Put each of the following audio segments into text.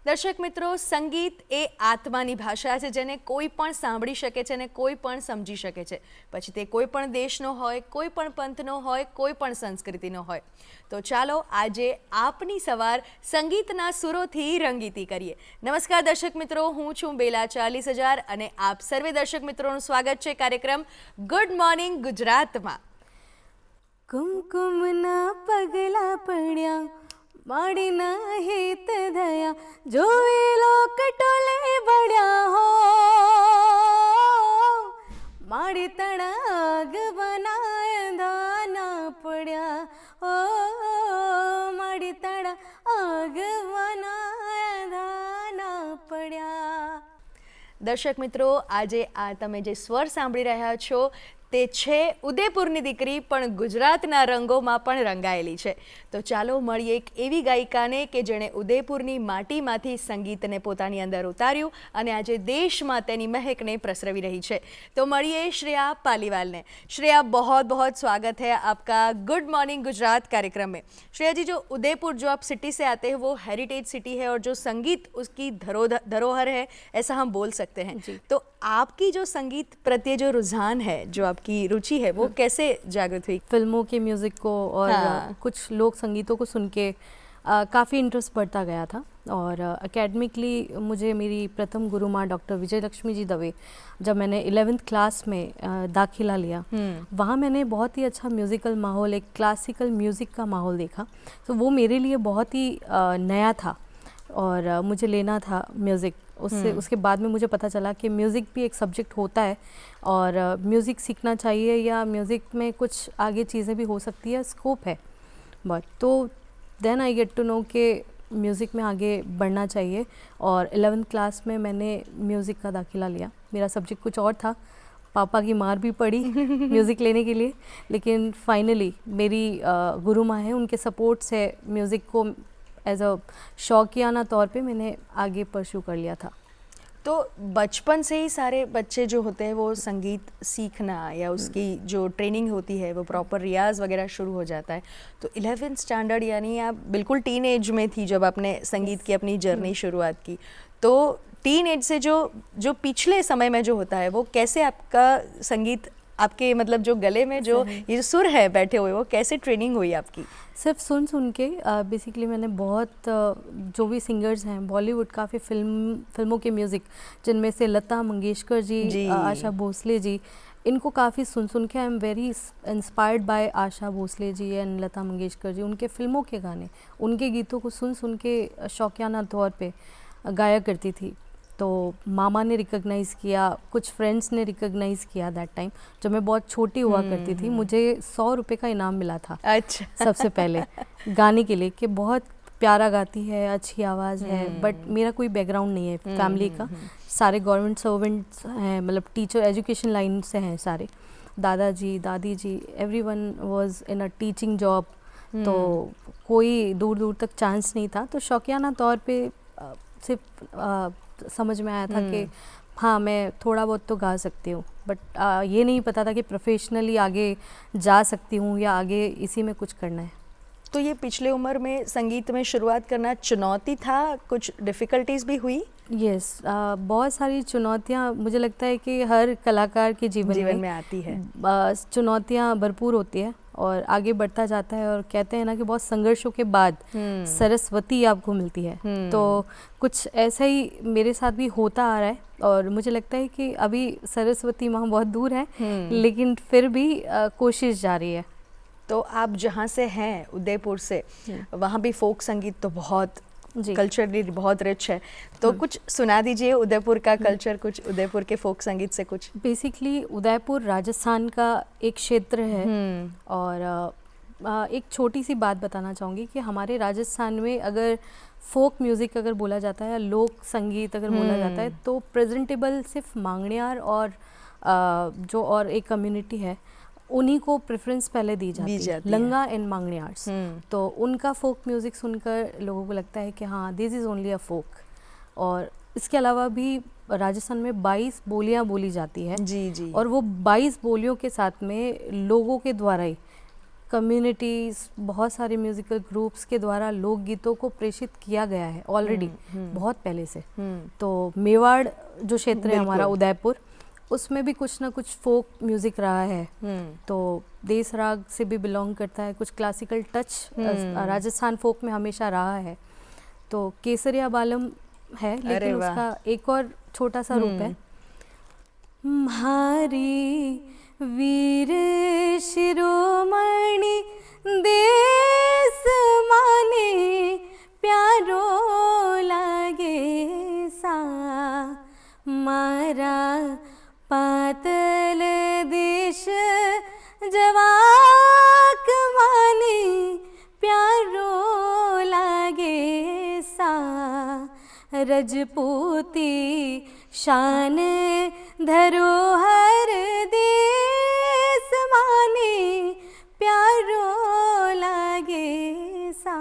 દર્શક મિત્રો, સંગીત એ આત્માની ભાષા છે જેને કોઈ પણ સાંભળી શકે છે અને કોઈ પણ સમજી શકે છે. પછી તે કોઈ પણ દેશનો હોય, કોઈ પણ પંથનો હોય, કોઈ પણ સંસ્કૃતિનો હોય. તો ચાલો આજે આપની સવાર સંગીતના સુરોથી રંગીતી કરીએ. નમસ્કાર દર્શક મિત્રો, હું છું બેલા 40,000 અને આપ સર્વે દર્શક મિત્રોનું સ્વાગત છે કાર્યક્રમ ગુડ મોર્નિંગ ગુજરાતમાં. કુમકુમના પગલા પડ્યા માડીના હિત ધયા જોવે લોકટોલે વળ્યા હો માડી તળાગ બનાય દાના પડ્યા હો માડી તળાગ બનાય દાના પડ્યા. દર્શક મિત્રો, આજે આ તમે જે સ્વર સાંભળી રહ્યા છો તે છે ઉદયપુરની દીકરી, પણ ગુજરાતના રંગોમાં પણ રંગાયેલી છે. તો ચાલો મળીએ એક એવી ગાયિકાને કે જેણે ઉદયપુરની માટીમાંથી સંગીતને પોતાની અંદર ઉતાર્યું અને આજે દેશમાં તેની મહેકને प्रसरवी रही है. तो મળીએ श्रेया पालीवाल ने. श्रेया, बहुत बहुत स्वागत है आपका गुड मॉर्निंग गुजरात कार्यक्रम में. श्रेया जी, जो उदयपुर जो आप सिटी से आते हैं वो हेरिटेज सिटी है और जो संगीत उसकी धरोहर है, ऐसा हम बोल सकते हैं. तो आपकी जो संगीत प्रत्ये जो रुझान है, जो आपकी रुचि है, वो कैसे जागृत हुई? फिल्मों के म्यूज़िक को और कुछ लोक संगीतों को सुन के काफ़ी इंटरेस्ट बढ़ता गया था. और एकेडमिकली मुझे मेरी प्रथम गुरु माँ डॉक्टर विजय लक्ष्मी जी दवे, जब मैंने 11th क्लास में दाखिला लिया, वहाँ मैंने बहुत ही अच्छा म्यूज़िकल माहौल, एक क्लासिकल म्यूज़िक का माहौल देखा. तो वो मेरे लिए बहुत ही नया था और मुझे लेना था म्यूज़िक. उसके बाद में मुझे पता चला कि म्यूज़िक भी एक सब्जेक्ट होता है और म्यूज़िक सीखना चाहिए या म्यूज़िक में कुछ आगे चीज़ें भी हो सकती है, स्कोप है. बट तो then I get to know कि म्यूज़िक में आगे बढ़ना चाहिए. और 11th क्लास में मैंने म्यूज़िक का दाखिला लिया. मेरा सब्जेक्ट कुछ और था, पापा की मार भी पड़ी म्यूज़िक लेने के लिए, लेकिन फाइनली मेरी गुरु माँ है, उनके सपोर्ट से म्यूज़िक को एज अ शौकियाना तौर पे मैंने आगे परस्यू कर लिया था. तो बचपन से ही सारे बच्चे जो होते हैं वो संगीत सीखना या उसकी जो ट्रेनिंग होती है वो प्रॉपर रियाज वगैरह शुरू हो जाता है. तो 11th स्टैंडर्ड यानी आप बिल्कुल टीन एज में थी जब आपने संगीत की अपनी जर्नी शुरुआत की. तो टीन एज से जो पिछले समय में जो होता है वो कैसे आपका संगीत, आपके मतलब जो गले में जो ये जो सुर है बैठे हुए, वो कैसे ट्रेनिंग हुई आपकी? सिर्फ सुन के बेसिकली मैंने बहुत जो भी सिंगर्स हैं बॉलीवुड, काफ़ी फिल्मों के म्यूज़िक जिनमें से लता मंगेशकर जी, आशा भोसले जी, इनको काफ़ी सुन के I am very inspired by Asha Bhosle ji and Lata Mangeshkar ji. उनके फिल्मों के गाने, उनके गीतों को सुन के शौकियाना तौर पे गाया करती थी. तो मामा ने रिकॉग्नाइज़ किया, कुछ फ्रेंड्स ने रिकॉग्नाइज़ किया दैट टाइम. जब मैं बहुत छोटी हुआ करती थी, मुझे 100 रुपये का इनाम मिला था. अच्छा. सबसे पहले गाने के लिए कि बहुत प्यारा गाती है, अच्छी आवाज़ है. बट मेरा कोई बैकग्राउंड नहीं है फैमिली का. सारे गवर्नमेंट सर्वेंट्स हैं, मतलब टीचर एजुकेशन लाइन से हैं सारे. दादाजी, दादी जी, everyone was in a teaching job. तो कोई दूर दूर तक चांस नहीं था. तो शौकियाना तौर पे सिर्फ समझ में आया था कि हाँ, मैं थोड़ा बहुत तो गा सकती हूँ. बट ये नहीं पता था कि प्रोफेशनली आगे जा सकती हूँ या आगे इसी में कुछ करना है. तो ये पिछले उम्र में संगीत में शुरुआत करना चुनौती था, कुछ डिफ़िकल्टीज भी हुई? यस, बहुत सारी चुनौतियाँ मुझे लगता है कि हर कलाकार के जीवन में आती है. चुनौतियाँ भरपूर होती है और आगे बढ़ता जाता है. और कहते हैं ना कि बहुत संघर्षों के बाद सरस्वती आपको मिलती है. तो कुछ ऐसा ही मेरे साथ भी होता आ रहा है और मुझे लगता है कि अभी सरस्वती माँ बहुत दूर है, लेकिन फिर भी कोशिश जारी है. तो आप जहाँ से हैं, उदयपुर से, वहाँ भी फोक संगीत तो बहुत कल्चरली बहुत रिच है. तो कुछ सुना दीजिए उदयपुर का कल्चर, कुछ उदयपुर के फोक संगीत से कुछ. बेसिकली उदयपुर राजस्थान का एक क्षेत्र है. और एक छोटी सी बात बताना चाहूँगी कि हमारे राजस्थान में अगर फोक म्यूज़िक अगर बोला जाता है, लोक संगीत अगर बोला जाता है, तो प्रेजेंटेबल सिर्फ मांगणियार और जो और एक कम्युनिटी है, उन्हीं को प्रेफरेंस पहले दी जाती है, लंगा एंड मांगणियार्स. तो उनका फोक म्यूज़िक सुनकर लोगों को लगता है कि हाँ, दिस इज़ ओनली अ फोक. और इसके अलावा भी राजस्थान में 22 बोलियां बोली जाती है. जी. और वो 22 बोलियों के साथ में लोगों के द्वारा ही कम्युनिटीज़, बहुत सारे म्यूज़िकल ग्रुप्स के द्वारा लोकगीतों को प्रेषित किया गया है ऑलरेडी बहुत पहले से। तो मेवाड़ जो क्षेत्र है हमारा उदयपुर, उसमें भी कुछ ना कुछ फोक म्यूज़िक रहा है। तो देस राग से भी बिलोंग करता है, कुछ क्लासिकल टच राजस्थान फोक में हमेशा रहा है। तो केसरिया बालम है, लेकिन उसका एक और छोटा सा रूप है। म्हारी वीर शिरोमणि देश माने प्यारो लागे सा, मारा पातल देश जवाक माने प्यारो लागे सा, रजपूती शान धरोहर देश माने प्यारो लागे सा।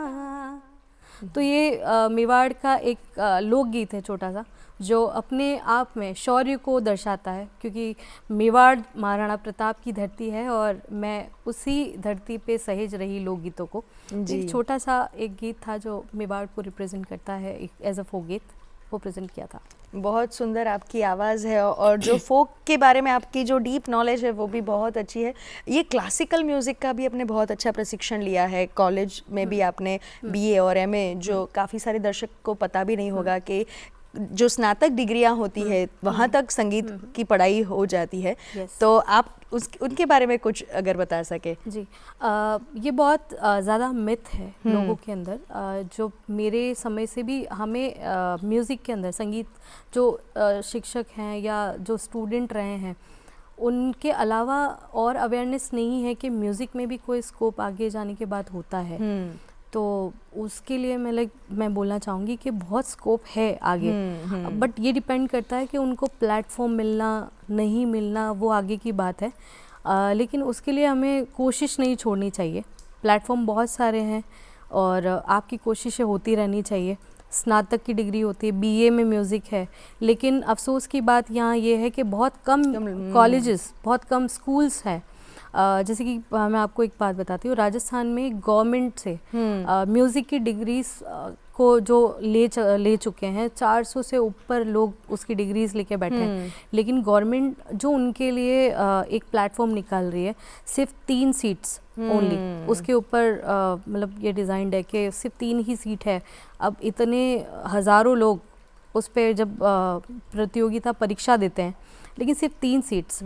तो ये मेवाड़ का एक लोकगीत है छोटा सा, जो अपने आप में शौर्य को दर्शाता है, क्योंकि मेवाड़ महाराणा प्रताप की धरती है और मैं उसी धरती पे सहेज रही लोकगीतों को। एक छोटा सा एक गीत था जो मेवाड़ को रिप्रेजेंट करता है एज अ फोक गीत, वो प्रेजेंट किया था। बहुत सुंदर आपकी आवाज़ है और जो फोक के बारे में आपकी जो डीप नॉलेज है वो भी बहुत अच्छी है। ये क्लासिकल म्यूज़िक का भी आपने बहुत अच्छा प्रशिक्षण लिया है, कॉलेज में भी आपने बीए और एमए, जो काफ़ी सारे दर्शक को पता भी नहीं होगा कि जो स्नातक डिग्रियां होती है वहाँ तक संगीत की पढ़ाई हो जाती है। तो आप उनके बारे में कुछ अगर बता सके। जी, ये बहुत ज़्यादा मिथ है लोगों के अंदर। जो मेरे समय से भी हमें म्यूज़िक के अंदर संगीत जो शिक्षक हैं या जो स्टूडेंट रहे हैं, उनके अलावा और अवेयरनेस नहीं है कि म्यूज़िक में भी कोई स्कोप आगे जाने के बाद होता है। तो उसके लिए मैं बोलना चाहूँगी कि बहुत स्कोप है आगे, बट ये डिपेंड करता है कि उनको प्लेटफॉर्म मिलना नहीं मिलना, वो आगे की बात है। लेकिन उसके लिए हमें कोशिश नहीं छोड़नी चाहिए। प्लेटफॉर्म बहुत सारे हैं और आपकी कोशिशें होती रहनी चाहिए। स्नातक की डिग्री होती है, बीए में म्यूज़िक है, लेकिन अफसोस की बात यहाँ ये है कि बहुत कम कॉलेजेस, बहुत कम स्कूल्स हैं। जैसे कि मैं आपको एक बात बताती हूँ, राजस्थान में गवर्नमेंट से म्यूज़िक की डिग्रीज को जो ले चुके हैं, 400 से ऊपर लोग उसकी डिग्रीज लेके बैठे हैं, लेकिन गवर्नमेंट जो उनके लिए एक प्लेटफॉर्म निकाल रही है, सिर्फ 3 सीट्स ओनली, उसके ऊपर मतलब ये डिज़ाइंड है कि सिर्फ 3 ही सीट है। अब इतने हज़ारों लोग उस पर जब प्रतियोगिता परीक्षा देते हैं, लेकिन सिर्फ 3 सीट्स।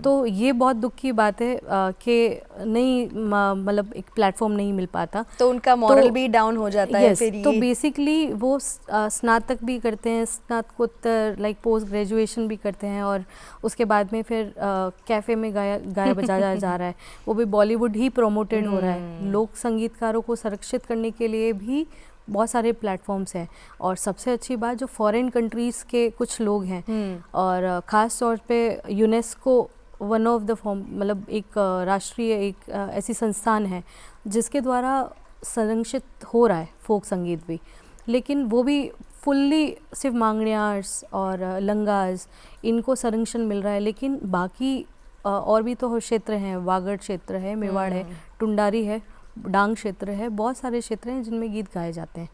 तो ये बहुत दुख की बात है कि नहीं, मतलब एक प्लेटफॉर्म नहीं मिल पाता, तो उनका मॉरल भी डाउन हो जाता है फिर। तो बेसिकली वो स्नातक भी करते हैं, स्नातकोत्तर लाइक पोस्ट ग्रेजुएशन भी करते हैं, और उसके बाद में फिर कैफ़े में गाया बजाया जा रहा है, वो भी बॉलीवुड ही प्रोमोटेड हो रहा है। लोक संगीतकारों को संरक्षित करने के लिए भी बहुत सारे प्लेटफॉर्म्स हैं, और सबसे अच्छी बात जो फॉरेन कंट्रीज़ के कुछ लोग हैं, और ख़ास तौर पे UNESCO one of the form, मतलब एक राष्ट्रीय एक ऐसी संस्थान है जिसके द्वारा संरक्षित हो रहा है फोक संगीत भी, लेकिन वो भी फुल्ली सिर्फ मांगड़ियार्स और लंगास इनको संरक्षण मिल रहा है, लेकिन बाकी और भी तो क्षेत्र हैं, वागड़ क्षेत्र है, मेवाड़ है, टुंडारी है, डांग क्षेत्र है, बहुत सारे क्षेत्र हैं जिनमें गीत गाए जाते हैं।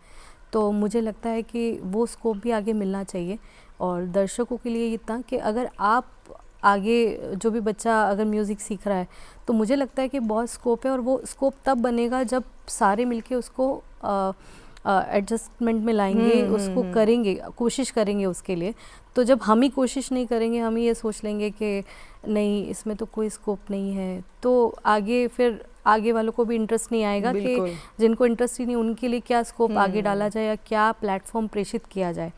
तो मुझे लगता है कि वो स्कोप भी आगे मिलना चाहिए। और दर्शकों के लिए इतना कि अगर आप आगे जो भी बच्चा अगर म्यूज़िक सीख रहा है, तो मुझे लगता है कि बहुत स्कोप है, और वो स्कोप तब बनेगा जब सारे मिलके उसको एडजस्टमेंट में लाएंगे, उसको करेंगे, कोशिश करेंगे उसके लिए। तो जब हम ही कोशिश नहीं करेंगे, हम ही ये सोच लेंगे कि नहीं इसमें तो कोई स्कोप नहीं है, तो आगे फिर आगे वालों को भी इंटरेस्ट नहीं आएगा कि जिनको इंटरेस्ट ही नहीं उनके लिए क्या स्कोप आगे डाला जाए या क्या प्लेटफॉर्म प्रेषित किया जाए।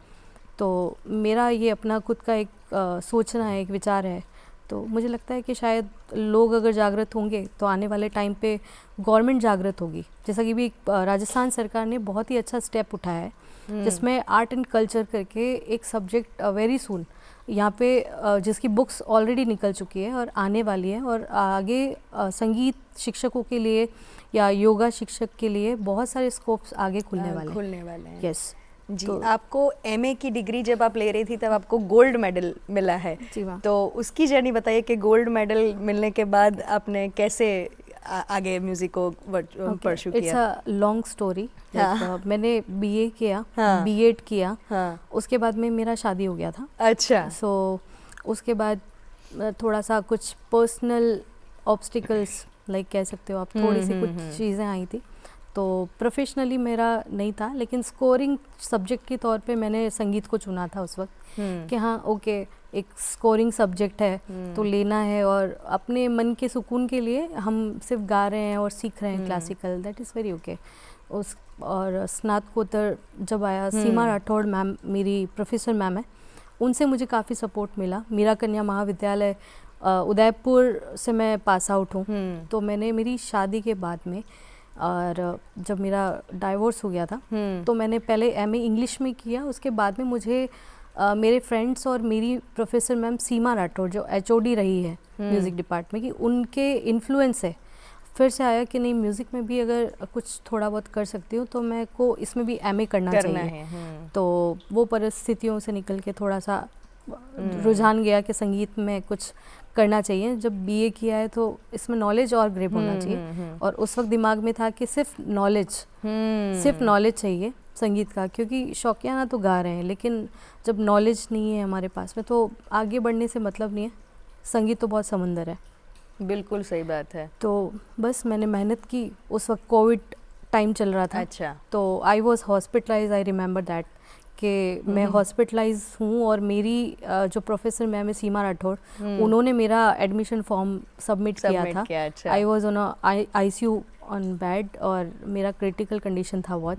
तो मेरा ये अपना खुद का एक सोचना है, एक विचार है। तो मुझे लगता है कि शायद लोग अगर जागृत होंगे तो आने वाले टाइम पे गवर्नमेंट जागृत होगी। जैसा कि भी राजस्थान सरकार ने बहुत ही अच्छा स्टेप उठाया है, जिसमें आर्ट एंड कल्चर करके एक सब्जेक्ट वेरी सून यहाँ पे जिसकी बुक्स ऑलरेडी निकल चुकी है और आने वाली है, और आगे संगीत शिक्षकों के लिए या योगा शिक्षक के लिए बहुत सारे स्कोप्स आगे खुलने वाले हैं। यस जी। तो आपको एमए की डिग्री जब आप ले रही थी तब आपको गोल्ड मेडल मिला है, तो उसकी जर्नी बताइए कि गोल्ड मेडल मिलने के बाद आपने कैसे आगे म्यूजिक को परस्यू इट्स किया? A long story. हाँ। मैंने बीए किया, हाँ। बीएड किया, हाँ। उसके बाद में मेरा शादी हो गया था। अच्छा। सो उसके बाद थोड़ा सा कुछ पर्सनल ऑब्स्टिकल्स लाइक कह सकते हो आप, थोड़ी सी कुछ चीज़ें आई थी, तो प्रोफेशनली मेरा नहीं था, लेकिन स्कोरिंग सब्जेक्ट के तौर पे मैंने संगीत को चुना था उस वक्त कि हाँ ओके एक स्कोरिंग सब्जेक्ट है तो लेना है, और अपने मन के सुकून के लिए हम सिर्फ गा रहे हैं और सीख रहे हैं classical, that is very okay. उस और स्नातकोत्तर जब आया, सीमा राठौड़ मैम मेरी प्रोफेसर मैम है, उनसे मुझे काफ़ी सपोर्ट मिला। मीरा कन्या महाविद्यालय उदयपुर से मैं पास आउट हूँ, तो मैंने मेरी शादी के बाद में, और जब मेरा डाइवोर्स हो गया था तो मैंने पहले एमए इंग्लिश में किया, उसके बाद में मुझे मेरे फ्रेंड्स और मेरी प्रोफेसर मैम सीमा राठौड़ जो एचओडी रही है म्यूज़िक डिपार्टमेंट की, उनके इन्फ्लुएंस से फिर से आया कि नहीं म्यूज़िक में भी अगर कुछ थोड़ा बहुत कर सकती हूँ तो मैं को इसमें भी एमए करना चाहिए। तो वो परिस्थितियों से निकल के थोड़ा सा रुझान गया कि संगीत में कुछ करना चाहिए। जब बीए किया है तो इसमें नॉलेज और ग्रेप होना चाहिए, और उस वक्त दिमाग में था कि सिर्फ नॉलेज चाहिए संगीत का, क्योंकि शौकियाना तो गा रहे हैं, लेकिन जब नॉलेज नहीं है हमारे पास में तो आगे बढ़ने से मतलब नहीं है। संगीत तो बहुत समंदर है। बिल्कुल सही बात है। तो बस मैंने मेहनत की, उस वक्त कोविड टाइम चल रहा था। अच्छा। तो I was hospitalize, I remember that कि मैं हॉस्पिटलाइज हूँ, और मेरी जो प्रोफेसर मैम है सीमा राठौड़, उन्होंने मेरा एडमिशन फॉर्म सबमिट किया था। अच्छा। I was on ICU on bed, और मेरा क्रिटिकल कंडीशन था बहुत,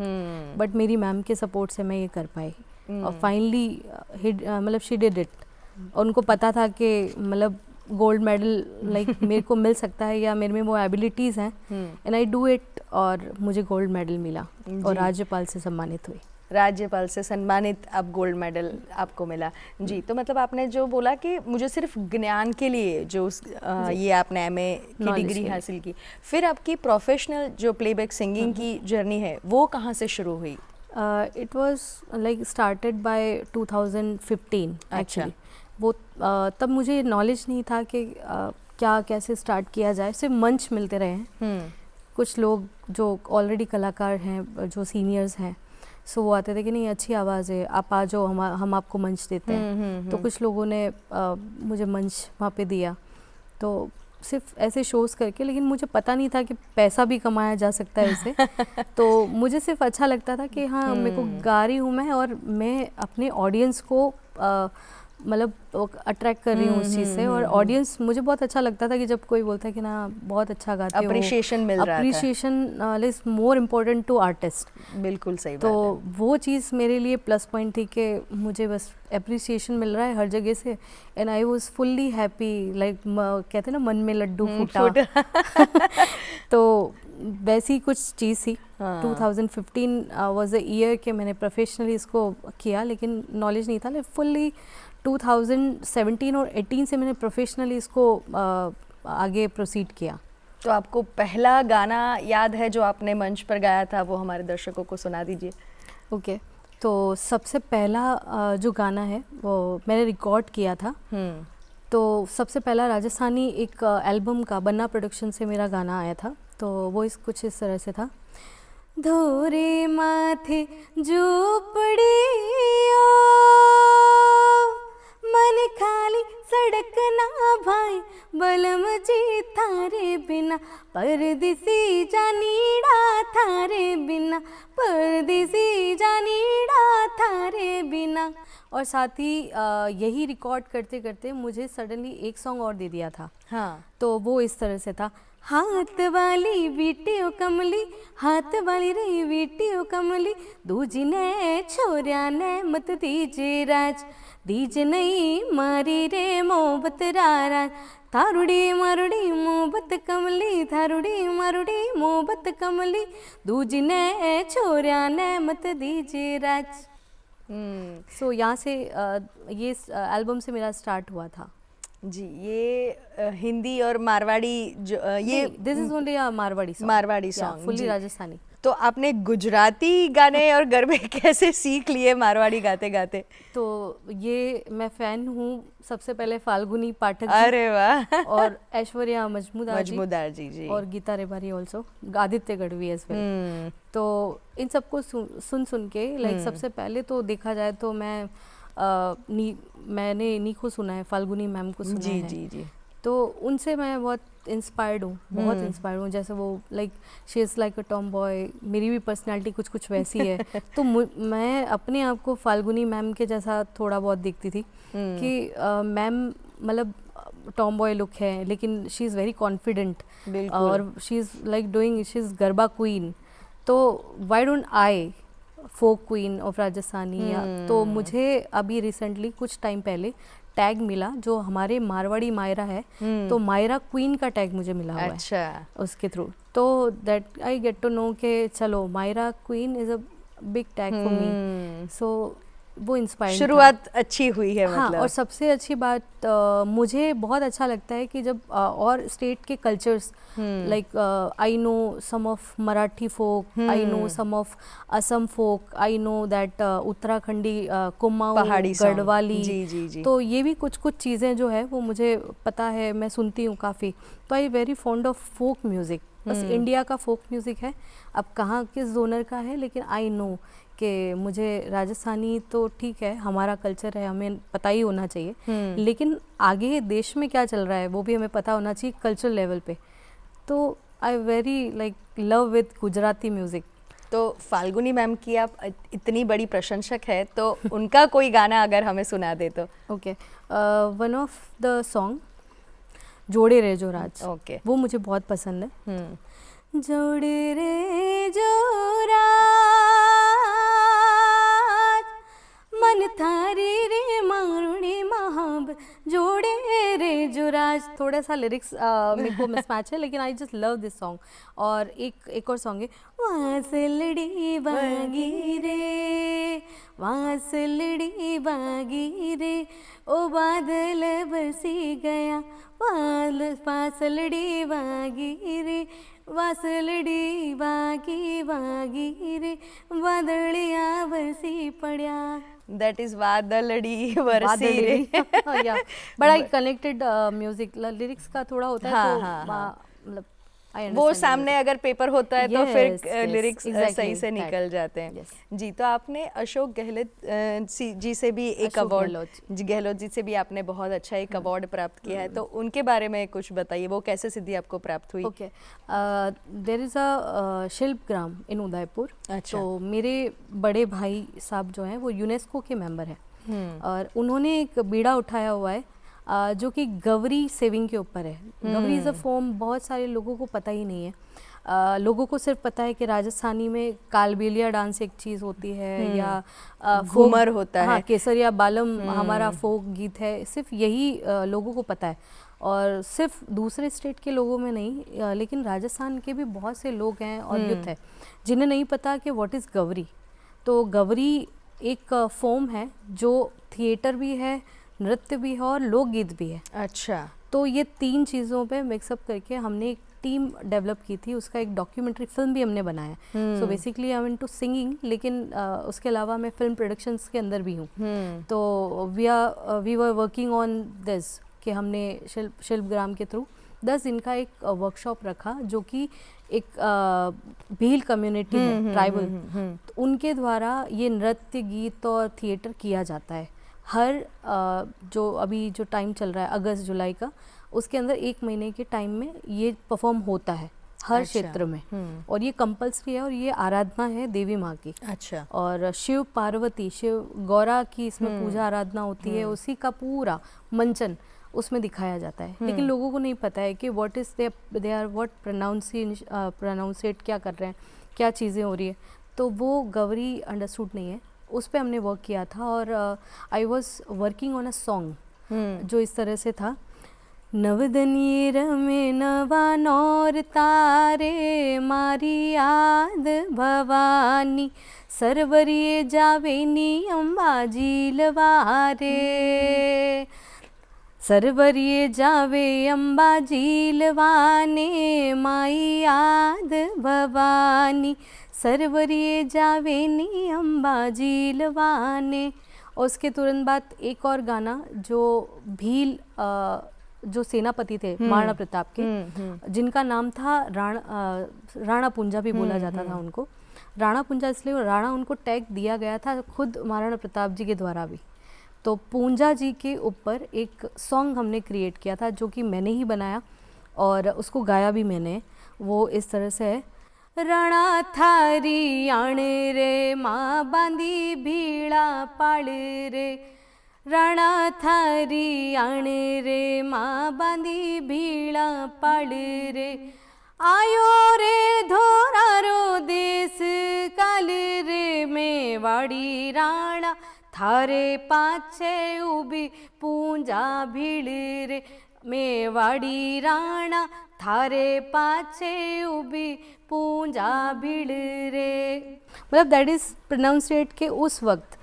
बट मेरी मैम के सपोर्ट से मैं ये कर पाई, और फाइनली मतलब शी डिड इट। और उनको पता था कि मतलब गोल्ड मेडल लाइक मेरे को मिल सकता है, या मेरे में वो एबिलिटीज़ हैं, एंड आई डू इट, और मुझे गोल्ड मेडल मिला और राज्यपाल से सम्मानित हुई। राज्यपाल से सम्मानित अब गोल्ड मेडल आपको मिला जी। तो मतलब आपने जो बोला कि मुझे सिर्फ ज्ञान के लिए जो ये आपने एमए की डिग्री हासिल की, फिर आपकी प्रोफेशनल जो प्लेबैक सिंगिंग की जर्नी है वो कहाँ से शुरू हुई? It was like started by 2015 actually. वो तब मुझे नॉलेज नहीं था कि क्या कैसे स्टार्ट किया जाए, सिर्फ मंच मिलते रहे हैं। कुछ लोग जो ऑलरेडी कलाकार हैं, जो सीनियर्स हैं, सो वो आते थे कि नहीं अच्छी आवाज़ है, आप आ जाओ, हम आपको मंच देते हैं। तो कुछ लोगों ने मुझे मंच वहाँ पे दिया, तो सिर्फ ऐसे शोज़ करके, लेकिन मुझे पता नहीं था कि पैसा भी कमाया जा सकता है इससे। तो मुझे सिर्फ अच्छा लगता था कि हाँ मेरे को गा रही हूँ मैं, और मैं अपने ऑडियंस को मतलब अट्रैक्ट कर रही हूँ उस चीज़ से, और ऑडियंस मुझे बहुत अच्छा लगता था कि जब कोई बोलता है कि ना बहुत अच्छा गाते हो, अप्रिशिएशन मिल रहा था। Appreciation is more important to artist. बिल्कुल सही बात तो है। वो चीज़ मेरे लिए प्लस पॉइंट थी कि मुझे बस अप्रिसिएशन मिल रहा है हर जगह से, and I was fully happy, like कहते हैं ना मन में लड्डू फूटा। तो वैसी कुछ चीज़ थी। 2015 वाज द ईयर कि मैंने प्रोफेशनली इसको किया, लेकिन नॉलेज नहीं था। लेकिन फुल्ली 2017 और 18 से मैंने प्रोफेशनली इसको आगे प्रोसीड किया। तो आपको पहला गाना याद है जो आपने मंच पर गाया था, वो हमारे दर्शकों को सुना दीजिए। ओके। तो सबसे पहला जो गाना है वो मैंने रिकॉर्ड किया था। तो सबसे पहला राजस्थानी एक एल्बम का बन्ना प्रोडक्शन से मेरा गाना आया था। तो वो कुछ इस तरह से था। धोरे माथे झोपड़ियों, मन खाली सड़क ना भाई, बलम जी थारे बिना, परदेसी जानीड़ा थारे बिना, परदेसी जानीड़ा थारे बिना। और साथ ही यही रिकॉर्ड करते करते मुझे सडनली एक सॉन्ग और दे दिया था। हाँ। तो वो इस तरह से था। हाथ वाली बीटियो कमली, हाथ वाली रे बीटियो कमली, दूजी ने छोरिया ने मत दीजे राज, दीजे नहीं मारी रे मोहब्बत रारा, थारुड़ी मारुड़ी मोहब्बत कमली, थारुड़ी मारुड़ी मोहब्बत कमली, दूजी ने छोरिया ने मत दीजे राज। सो यहाँ से ये एल्बम से मेरा स्टार्ट हुआ था जी। ये हिंदी और मारवाड़ी जो ये this is only a Marwari song, Marwari song fully Rajasthani. तो आपने गुजराती गाने और गरबे कैसे सीख लिए मारवाड़ी गाते गाते? तो ये मैं फ़ैन हूँ सबसे पहले फाल्गुनी पाठक जी अरे वाह! और ऐश्वर्या मजमूदार जी मजमूदार जी। और Geeta Rabari also, Aditya Gadhvi as well. तो इन सबको सुन के लाइक सबसे पहले तो देखा जाए तो मैंने इन्हीं को सुना है, फाल्गुनी मैम को सुना है। जी। तो उनसे मैं बहुत इंस्पायर्ड हूँ, बहुत इंस्पायर्ड हूँ। जैसे वो like she is like a Tom boy, मेरी भी पर्सनालिटी कुछ कुछ वैसी है। तो मैं अपने आप को फाल्गुनी मैम के जैसा थोड़ा बहुत देखती थी कि मैम मतलब टॉम बॉय लुक है लेकिन शी इज़ वेरी कॉन्फिडेंट और she is like doing, she is garba queen. तो why don't I folk queen of Rajasthani तो मुझे अभी रिसेंटली कुछ टाइम पहले टैग मिला जो हमारे मारवाड़ी मायरा है, तो मायरा क्वीन का टैग मुझे मिला हुआ है उसके थ्रू। तो that I get to know के चलो Myra queen is a big tag for me. So वो इंस्पायरिंग, शुरुआत अच्छी हुई है। हाँ, मतलब और सबसे अच्छी बात मुझे बहुत अच्छा लगता है कि जब और स्टेट के cultures like I know some of Marathi folk, I know some of Assam folk, I know that Uttarakhandi Kumaon, Pahari Garhwali. जी। तो ये भी कुछ कुछ चीज़ें जो है वो मुझे पता है, मैं सुनती हूँ काफ़ी। तो I very fond of folk music. बस इंडिया का फोक म्यूज़िक है, अब कहाँ किस जोनर का है, लेकिन आई नो कि मुझे राजस्थानी तो ठीक है, हमारा कल्चर है, हमें पता ही होना चाहिए, लेकिन आगे देश में क्या चल रहा है वो भी हमें पता होना चाहिए कल्चरल लेवल पे। तो I very like love with Gujarati music. तो फाल्गुनी मैम की आप इतनी बड़ी प्रशंसक है, तो उनका कोई गाना अगर हमें सुना दे तो? Okay, one of the song जोड़े रे जो राज, ओके, वो मुझे बहुत पसंद है। जोड़े रे जो राज मन थारी रे मारुणी महाब, जोड़े रे जो राज। थोड़ा सा लिरिक्स मेरे को मिसमैच है, लेकिन I just love this song. और एक और सॉन्ग है, वासलड़ी बागी रे, वासलड़ी बागी रे, ओ बादल बरसी गया, वासलड़ी बागी रे, वासलड़ी बागी रे, वादलिया बरसी पड़िया। दैट इज वादलड़ी वरसी रे। या बड़ा कनेक्टेड म्यूजिक, लिरिक्स का थोड़ा होता है। हाँ, तो हाँ। मतलब वो सामने अगर पेपर होता है तो फिर लिरिक्स exactly सही से निकल जाते हैं। जी, तो आपने अशोक गहलोत जी से भी एक अवार्ड, गहलोत जी से भी आपने बहुत अच्छा एक अवार्ड प्राप्त किया है, तो उनके बारे में कुछ बताइए, वो कैसे सिद्धि आपको प्राप्त हुई? ओके, देयर इज़ अ शिल्प ग्राम इन उदयपुर। तो मेरे बड़े भाई साहब जो हैं वो यूनेस्को के मेंबर हैं, और उन्होंने एक बीड़ा उठाया हुआ है जो कि गवरी सेविंग के ऊपर है। गवरी इज़ अ फॉर्म, बहुत सारे लोगों को पता ही नहीं है। लोगों को सिर्फ पता है कि राजस्थानी में कालबेलिया डांस एक चीज़ होती है, या घूमर होता है, हाँ, केसरिया बालम हमारा फोक गीत है, सिर्फ यही लोगों को पता है। और सिर्फ दूसरे स्टेट के लोगों में नहीं, लेकिन राजस्थान के भी बहुत से लोग हैं और यूथ है जिन्हें नहीं पता कि व्हाट इज़ गवरी। तो गवरी एक फॉर्म है जो थिएटर भी है, नृत्य भी है और लोकगीत भी है। अच्छा, तो ये तीन चीज़ों पे मिक्सअप करके हमने एक टीम डेवलप की थी, उसका एक डॉक्यूमेंट्री फिल्म भी हमने बनाया। So basically I am into singing, लेकिन उसके अलावा मैं फिल्म प्रोडक्शंस के अंदर भी हूँ। तो we were working on this कि हमने शिल्प ग्राम के थ्रू 10 दिन का एक वर्कशॉप रखा, जो कि एक भील कम्युनिटी है, ट्राइबल, तो उनके द्वारा ये नृत्य, गीत और थिएटर किया जाता है। हर जो अभी जो टाइम चल रहा है अगस्त जुलाई का, उसके अंदर 1 महीने के टाइम में ये परफॉर्म होता है हर क्षेत्र में। और ये कंपल्सरी है, और ये आराधना है देवी माँ की। अच्छा, और शिव पार्वती, शिव गौरा की इसमें पूजा आराधना होती है, उसी का पूरा मंचन उसमें दिखाया जाता है। लेकिन लोगों को नहीं पता है कि what is they are what pronunciate क्या कर रहे हैं, क्या चीज़ें हो रही है। तो वो गवरी अंडरस्टूड नहीं है, उस पर हमने वर्क किया था। और I was working on a song जो इस तरह से था, नवदनीर में नवा नौर तारे, मारी याद भवानी, सरवरिए जावेनी अंबाजी लवारे, सरवरिए जावे अंबाजी लवाने, माई याद भवानी, सरवरिए जावेनी अंबाजी लवाने। और उसके तुरंत बाद एक और गाना जो भील जो सेनापति थे महाराणा प्रताप के, जिनका नाम था राणा पुंजा भी बोला जाता था उनको। राणा पुंजा इसलिए राणा उनको टैग दिया गया था खुद महाराणा प्रताप जी के द्वारा भी। तो पूंजा जी के ऊपर एक सॉन्ग हमने क्रिएट किया था जो कि मैंने ही बनाया और उसको गाया भी मैंने। वो इस तरह से है, रणा थारी आण रे माँ बांधी भीड़ा पाड़ रे, रणा थारी आण रे माँ बांधी भीड़ा पाड़ रे, आयो रे धोरारो देश काल रे मेवाड़ी राणा, थारे पाछे उभी पूंजा भीड़ रे, मेवाड़ी राणा थारे पाछे उभी पूंजा भीड़ रे। मतलब दैट इज प्रोनाउंसिएट के उस वक्त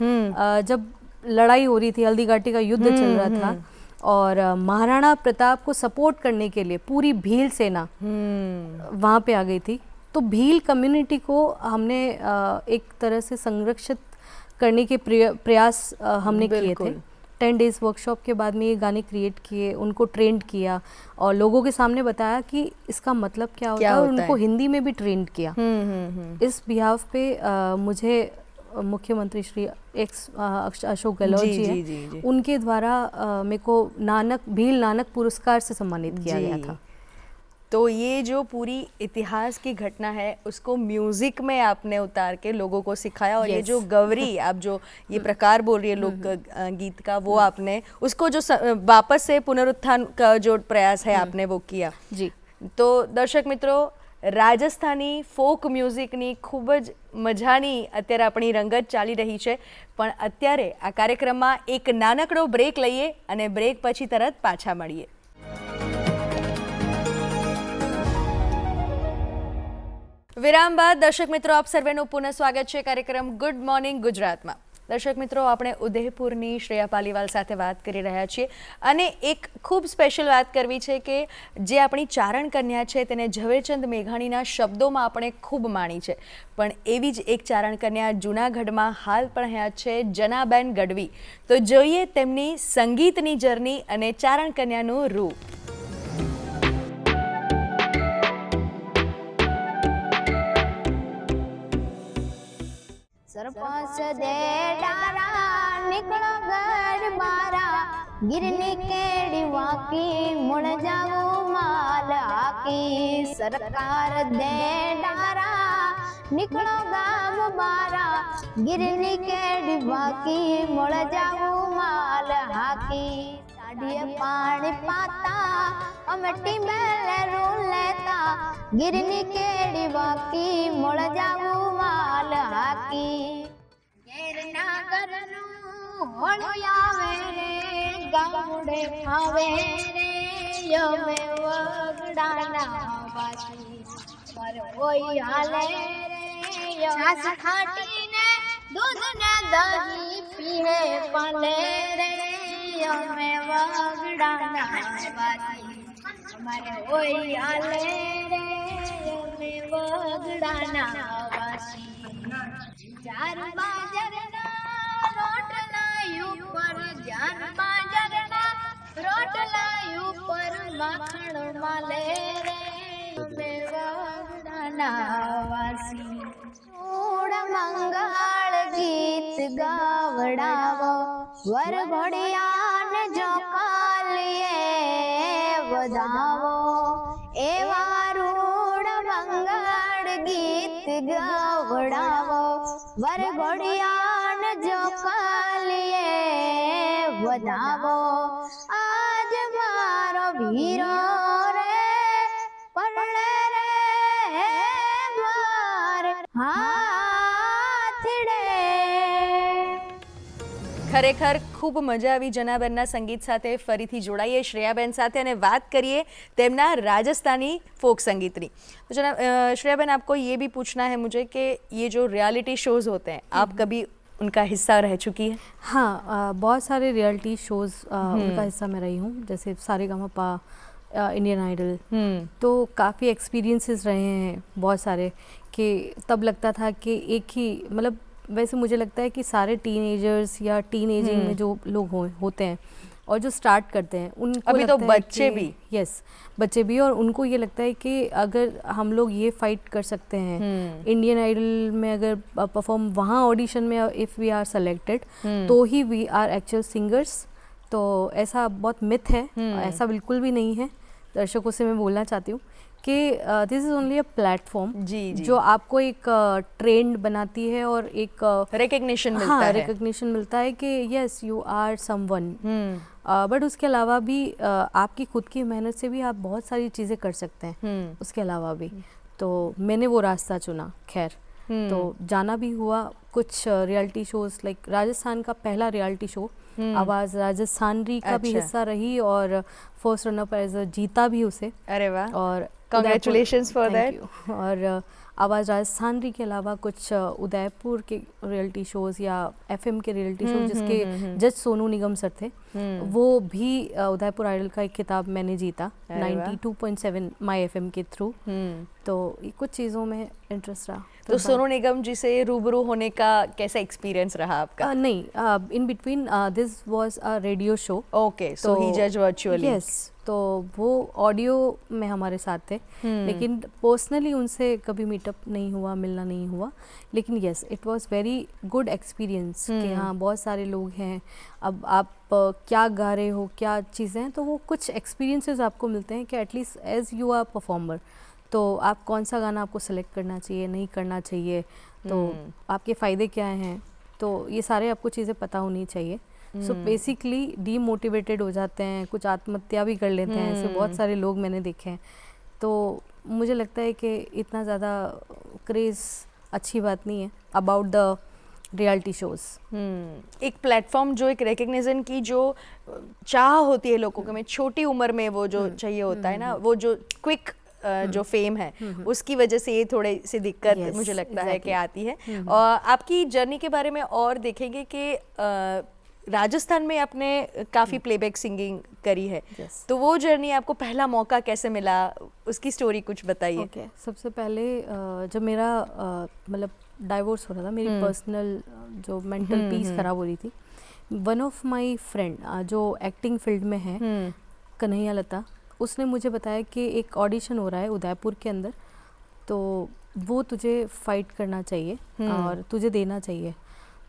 जब लड़ाई हो रही थी, हल्दी घाटी का युद्ध चल रहा था और महाराणा प्रताप को सपोर्ट करने के लिए पूरी भील सेना वहाँ पे आ गई थी। तो भील कम्युनिटी को हमने एक तरह से संरक्षित करने के प्रयास हमने किए थे। 10 डेज़ वर्कशॉप के बाद में ये गाने क्रिएट किए, उनको ट्रेंड किया और लोगों के सामने बताया कि इसका मतलब क्या होता है और उनको हिंदी में भी ट्रेंड किया। इस बिहाफ पे मुझे मुख्यमंत्री श्री अशोक गहलोत जी हैं, उनके द्वारा मेरे को भील नानक पुरस्कार से सम्मानित किया गया था। तो ये जो पूरी इतिहास की घटना है उसको म्यूजिक में आपने उतार के लोगों को सिखाया और ये जो गवरी आप जो ये प्रकार बोल रही है लोक गीत का, वो आपने उसको जो वापस से पुनरुत्थान का जो प्रयास है आपने वो किया जी। तो दर्शक મિત્રો, રાજસ્થાની ફોક મ્યુઝિકની ખૂબ જ મજાની અત્યારે આપણી રંગત ચાલી રહી છે, પણ અત્યારે આ કાર્યક્રમમાં એક નાનકડો બ્રેક લઈએ અને બ્રેક પછી તરત પાછા મળીએ। વિરામ બાદ દર્શક મિત્રો આપ સર્વેનું પુનઃ સ્વાગત છે કાર્યક્રમ ગુડ મોર્નિંગ ગુજરાતમાં। દર્શક મિત્રો, આપણે ઉદયપુરની શ્રેયા પાલીવાલ સાથે વાત કરી રહ્યા છીએ અને એક ખૂબ સ્પેશિયલ વાત કરવી છે કે જે આપણી ચારણ કન્યા છે તેને ઝવેરચંદ મેઘાણીના શબ્દોમાં આપણે ખૂબ માણી છે, પણ એવી જ એક ચારણ કન્યા જૂનાગઢમાં હાલ પણ હયાત છે, જનાબેન ગઢવી। તો જોઈએ તેમની સંગીતની જર્ની અને ચારણ કન્યાનું રૂપ। सरपंच दे डारा निकलो घर बारा, गिरनी केड़ी वाकी मुड़ जाओ माल आकी। सरकार दे डारा निकलो गाम बारा, गिरनी केड़ी वाकी मुड़ जाओ माल हाकी। साड़िए पानी पाता अमटी मेले रू लेता, गिरनी केड़ी वाकी मुड़ जाओ माल हाकी। घेरना करनू होलिया रे गामुड़े फावे रे, यो में वगड़ाना बासी पर होई हाले रे। यो छाछ खाटी ने दूध ने दही पीहे पाले रे, यो में वगड़ाना बासी हमारे होई हाले रे, यो में वगड़ाना बासी। जान बाजरना रोटला ऊपर, जान बाजरना रोटला ऊपर, माखण माले रे बेवड़ाना वासी। चूड़ मंगल गीत गावड़ावो, वर घोड़िया ने जो कालिए बधावो। एवा रूड़ मंगल गीत गावड़ावो, वर घोड़िया ने जो कालिए बधावो। आज मारो भीरो रे पड़े रे मार हाथड़े। ખરેખર ખૂબ મજા આવી જનાબેનના સંગીત સાથે। ફરીથી જોડાઈએ શ્રેયાબેન સાથે અને વાત કરીએ તેમના રાજસ્થાनी फोक संगीतनी। तो जनाब श्रेयाबेन, आपको ये भी पूछना है मुझे कि ये जो रियलिटी शोज़ होते हैं, आप कभी उनका हिस्सा रह चुकी है? हाँ, बहुत सारे रियलिटी शोज़ उनका हिस्सा मैं रही हूँ, जैसे सारेगामापा, इंडियन आइडल, तो काफ़ी एक्सपीरियंसेस रहे हैं बहुत सारे, कि तब लगता था कि एक ही मतलब, वैसे मुझे लगता है कि सारे टीनेजर्स या टीन एजिंग में जो लोग होते हैं और जो स्टार्ट करते हैं उनको अभी तो लगता है बच्चे कि- भी। यस, बच्चे भी, और उनको ये लगता है कि अगर हम लोग ये फाइट कर सकते हैं इंडियन आइडल में, अगर परफॉर्म वहाँ ऑडिशन में इफ़ वी आर सेलेक्टेड तो ही वी आर एक्चुअल सिंगर्स। तो ऐसा बहुत मिथ है, ऐसा बिल्कुल भी नहीं है। दर्शकों से मैं बोलना चाहती हूँ कि this is only a platform जी, जी। जो आपको एक ट्रेंड बनाती है और एक रिकग्निशन मिलता हाँ है। रिकग्निशन मिलता है कि yes you are someone. But उसके अलावा भी आपकी खुद की मेहनत से भी आप बहुत सारी चीज़ें कर सकते हैं उसके अलावा भी। तो मैंने वो रास्ता चुना, खैर तो जाना भी हुआ कुछ रियलिटी शोज़, लाइक राजस्थान का पहला रियलिटी शो आवाज़ राजस्थानरी का भी अच्छा। हिस्सा रही और फर्स्ट रनअप एज जीता भी उसे। अरे वाह, और Congratulations for Thank that. you. और आवाज़ राजस्थानरी के अलावा कुछ उदयपुर के रियलिटी शोज़ या एफएम के रियलिटी शो जिसके जज सोनू निगम सर थे, वो भी उदयपुर आइडल का एक खिताब मैंने जीता अरे वाह। 92.7 माई एफएम के थ्रू। तो ये कुछ चीज़ों में इंटरेस्ट रहा। तो सोनू निगम जी से रूबरू होने का कैसा एक्सपीरियंस रहा आपका? नहीं, in between this was a radio show. Okay, so he जज वर्चुअली। यस, तो वो ऑडियो में हमारे साथ थे, लेकिन पर्सनली उनसे कभी मीटअप नहीं हुआ, मिलना नहीं हुआ। लेकिन yes, it was very good experience कि हाँ बहुत सारे लोग हैं, अब आप क्या गा रहे हो, क्या चीज़ें हैं, तो वो कुछ एक्सपीरियंसेस आपको मिलते हैं कि at least as you are performer, तो आप कौन सा गाना आपको सेलेक्ट करना चाहिए, नहीं करना चाहिए, तो आपके फ़ायदे क्या हैं, तो ये सारे आपको चीज़ें पता होनी चाहिए। सो बेसिकली डीमोटिवेटेड हो जाते हैं, कुछ आत्महत्या भी कर लेते हैं, ऐसे बहुत सारे लोग मैंने देखे हैं। तो मुझे लगता है कि इतना ज़्यादा क्रेज़ अच्छी बात नहीं है अबाउट द रियलिटी शोज़। एक प्लेटफॉर्म जो एक रिकग्निशन की जो चाह होती है लोगों के में, छोटी उम्र में वो जो चाहिए होता है ना, वो जो क्विक जो फेम है उसकी वजह से ये थोड़ी सी दिक्कत Yes, मुझे लगता है कि exactly. आती है। और आपकी जर्नी के बारे में और देखेंगे कि राजस्थान में आपने काफ़ी प्लेबैक सिंगिंग करी है। Yes. तो वो जर्नी आपको पहला मौका कैसे मिला, उसकी स्टोरी कुछ बताइए। ओके, सबसे पहले जब मेरा मतलब डाइवोर्स हो रहा था, मेरी पर्सनल जो मेंटल पीस खराब हो रही थी, वन ऑफ माय फ्रेंड जो एक्टिंग फील्ड में है, कन्हैया लता, उसने मुझे बताया कि एक ऑडिशन हो रहा है उदयपुर के अंदर, तो वो तुझे फाइट करना चाहिए और तुझे देना चाहिए।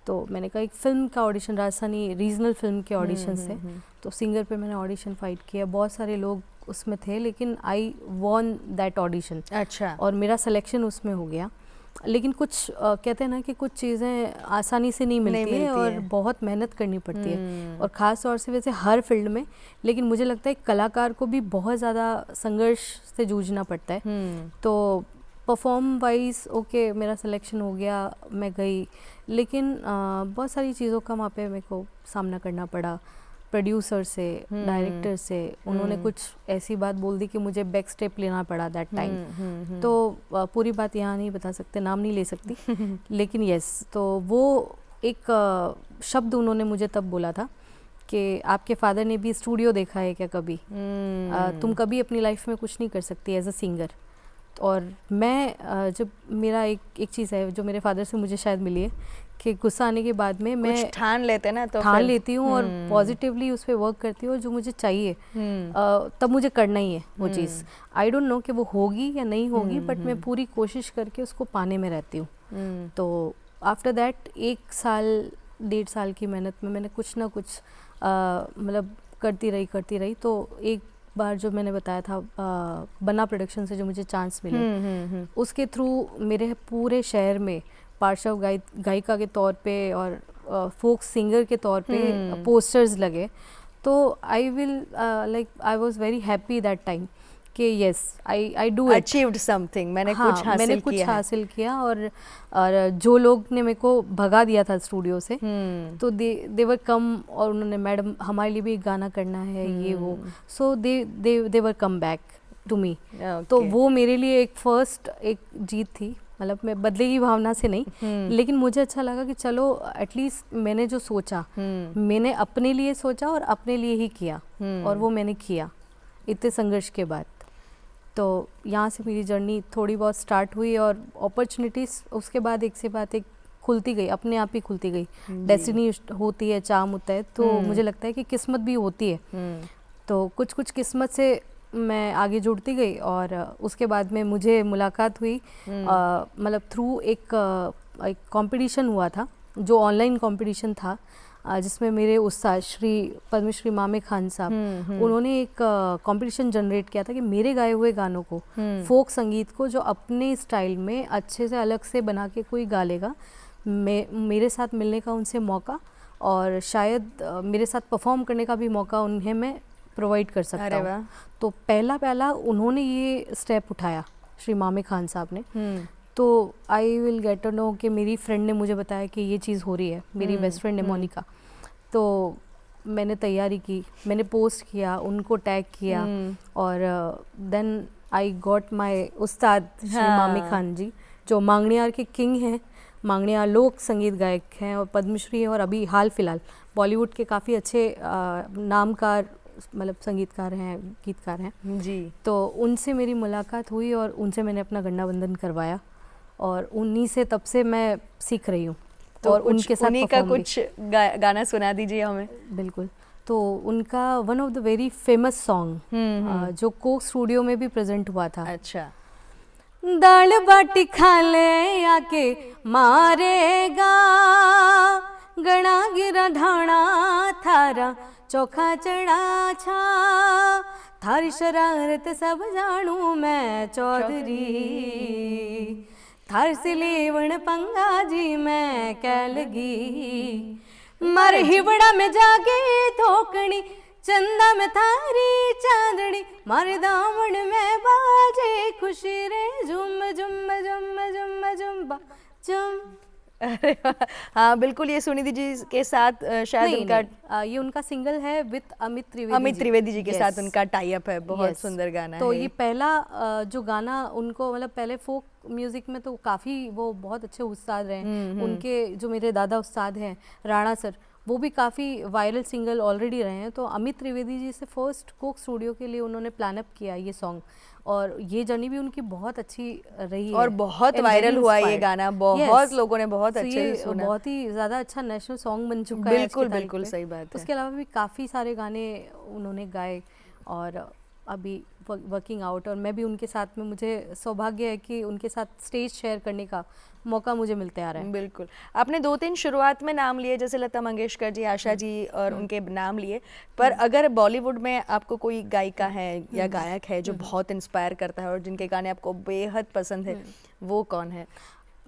तो मैंने कहा एक फ़िल्म का ऑडिशन, राजस्थानी रीजनल फिल्म के ऑडिशन से, तो सिंगर पे मैंने ऑडिशन फाइट किया, बहुत सारे लोग उसमें थे, लेकिन आई वॉन दैट ऑडिशन। अच्छा। और मेरा सिलेक्शन उसमें हो गया। लेकिन कुछ कहते हैं ना कि कुछ चीज़ें आसानी से नहीं मिलती है और बहुत मेहनत करनी पड़ती है, और ख़ास तौर से वैसे हर फील्ड में, लेकिन मुझे लगता है कलाकार को भी बहुत ज़्यादा संघर्ष से जूझना पड़ता है। तो परफॉर्म वाइज ओके, मेरा सिलेक्शन हो गया, मैं गई, लेकिन बहुत सारी चीज़ों का वहाँ पे मेरे को सामना करना पड़ा। प्रोड्यूसर से, डायरेक्टर से, उन्होंने कुछ ऐसी बात बोल दी कि मुझे बैक स्टेप लेना पड़ा दैट टाइम। तो पूरी बात यहाँ नहीं बता सकते, नाम नहीं ले सकती, लेकिन यस, तो वो एक शब्द उन्होंने मुझे तब बोला था कि आपके फादर ने भी स्टूडियो देखा है क्या कभी? तुम कभी अपनी लाइफ में कुछ नहीं कर सकती एज अ सिंगर। और मैं जब मेरा एक चीज़ है जो मेरे फादर से मुझे शायद मिली है कि गुस्सा आने के बाद में मैं ठान लेते हैं ना, तो ठान लेती हूँ और पॉजिटिवली उस पर वर्क करती हूँ, और जो मुझे चाहिए तब मुझे करना ही है वो चीज़। आई डोंट नो कि वो होगी या नहीं होगी, बट मैं पूरी कोशिश करके उसको पाने में रहती हूँ। तो आफ्टर दैट 1 साल 1.5 साल की मेहनत में मैंने कुछ ना कुछ मतलब करती रही। तो एक बार जो मैंने बताया था बन्ना प्रोडक्शन से जो मुझे चांस मिले, उसके थ्रू मेरे पूरे शहर में पार्श्व गायिका के तौर पे और फोक सिंगर के तौर पे पोस्टर्स लगे। तो I was very happy that time कि yes I do achieved something, मैंने कुछ हासिल किया। और जो लोग ने मेरे को भगा दिया था स्टूडियो से, तो दे वर कम, और उन्होंने मैडम हमारे लिए भी एक गाना करना है, ये वो, सो दे वर कम बैक टू मी। तो वो मेरे लिए एक जीत थी, मतलब मैं बदले की भावना से नहीं, लेकिन मुझे अच्छा लगा कि चलो एटलीस्ट मैंने जो सोचा, मैंने अपने लिए सोचा और अपने लिए ही किया, और वो मैंने किया। इतने संघर्ष के बाद। तो यहाँ से मेरी जर्नी थोड़ी बहुत स्टार्ट हुई और अपॉर्चुनिटीज़ उसके बाद एक से बाद एक खुलती गई, अपने आप ही खुलती गई। डेस्टिनी होती है, चार्म होता है, तो मुझे लगता है कि किस्मत भी होती है। तो कुछ कुछ किस्मत से मैं आगे जुड़ती गई और उसके बाद में मुझे मुलाकात हुई मतलब थ्रू एक कंपटीशन हुआ था, जो ऑनलाइन कंपटीशन था, जिसमें मेरे उस्ताद श्री पद्मश्री मामे खान साहब उन्होंने एक कंपटीशन जनरेट किया था कि मेरे गाए हुए गानों को, फोक संगीत को जो अपने स्टाइल में अच्छे से अलग से बना के कोई गा लेगा, मेरे साथ मिलने का उनसे मौका और शायद मेरे साथ परफॉर्म करने का भी मौका उन्हें मैं प्रोवाइड कर सकता हूँ। तो पहला उन्होंने ये स्टेप उठाया, श्री मामे खान साहब ने। तो I will get to know कि मेरी फ्रेंड ने मुझे बताया कि ये चीज़ हो रही है, मेरी बेस्ट फ्रेंड है मोनिका। तो मैंने तैयारी की, मैंने पोस्ट किया, उनको टैग किया और देन आई गॉट माय उस्ताद श्री मामे खान जी, जो मांगणियार के किंग हैं, मांगणियार लोक संगीत गायक हैं और पद्मश्री हैं, और अभी हाल फिलहाल बॉलीवुड के काफ़ी अच्छे नामकार मतलब संगीतकार हैं, गीतकार हैं जी। तो उनसे मेरी मुलाकात हुई और उनसे मैंने अपना गंडा बंधन करवाया और उन्हीं से तब से मैं सीख रही हूँ। तो और उनके साथ उन्हीं का perform भी। कुछ गाना सुना दीजिए हमें। बिल्कुल। तो उनका one of the very famous song जो कोक स्टूडियो में भी प्रेजेंट हुआ था। अच्छा। दाल बाटी खा ले आके मारेगा, गणा गिरा ढाणा थारा चोखा चढ़ा छा, थारी शरारत सब जानू मैं चौधरी, थार से लेवण पंगा जी मैं कह लगी, मर हिवड़ा में जागे धोकनी, चंदा में थारी चांदनी, मारे दामन में बाजे खुशी रे झुम झुम झुम झुम झुम झुम। अरे वाह। हाँ बिल्कुल, ये सुनिधि जी के साथ शायद उनका ये उनका सिंगल है विद अमित त्रिवेदी जी के साथ Yes. उनका टाई अप है। बहुत Yes. सुंदर गाना तो है। ये पहला जो गाना उनको, मतलब पहले फोक म्यूजिक में तो काफ़ी वो बहुत अच्छे उस्ताद रहे हैं। उनके जो मेरे दादा उस्ताद हैं राणा सर, वो भी काफ़ी वायरल सिंगल ऑलरेडी रहे हैं। तो अमित त्रिवेदी जी से फर्स्ट कोक स्टूडियो के लिए उन्होंने प्लान अप किया ये सॉन्ग, और ये जर्नी भी उनकी बहुत अच्छी रही और है बहुत and वायरल very हुआ ये inspired. गाना, बहुत Yes. लोगों ने बहुत तो अच्छे ये से सुना। बहुत ही ज़्यादा अच्छा नेशनल सॉन्ग बन चुका है आज बिल्कुल की तारीख बिल्कुल पे। सही बात है। उसके अलावा भी काफ़ी सारे गाने उन्होंने गाए और अभी वर्किंग आउट, और मैं भी उनके साथ में, मुझे सौभाग्य है कि उनके साथ स्टेज शेयर करने का मौका मुझे मिलते आ रहा है। बिल्कुल। आपने 2-3 शुरुआत में नाम लिए, जैसे लता मंगेशकर जी, आशा जी और उनके नाम लिए, पर अगर बॉलीवुड में आपको कोई गायिका है या गायक है जो बहुत इंस्पायर करता है और जिनके गाने आपको बेहद पसंद है, वो कौन है?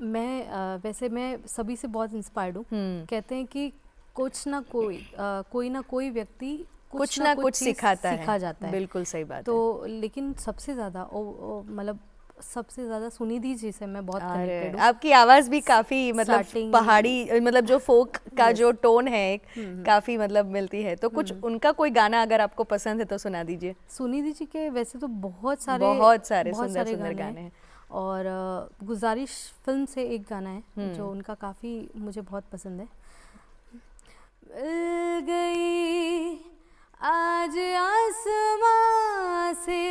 मैं वैसे मैं सभी से बहुत इंस्पायर्ड हूँ। कहते हैं कि कुछ ना कोई व्यक्ति कुछ ना कुछ चीज़ सिखाता सीखा है। जाता है। बिल्कुल सही बात तो लेकिन सबसे ज़्यादा मतलब सबसे ज़्यादा सुनिधि जी से मैं बहुत है। कनेक्टेड अरे, हूँ। आपकी आवाज़ भी काफ़ी मतलब Starting- पहाड़ी, मतलब जो फोक का जो टोन है एक काफ़ी मतलब मिलती है। तो कुछ उनका कोई गाना अगर आपको पसंद है तो सुना दीजिए। सुनिधि जी के वैसे तो बहुत सारे सुंदर गाने हैं। और गुजारिश फिल्म से एक गाना है जो उनका काफ़ी मुझे बहुत पसंद है। मिल गई आज आसमां से,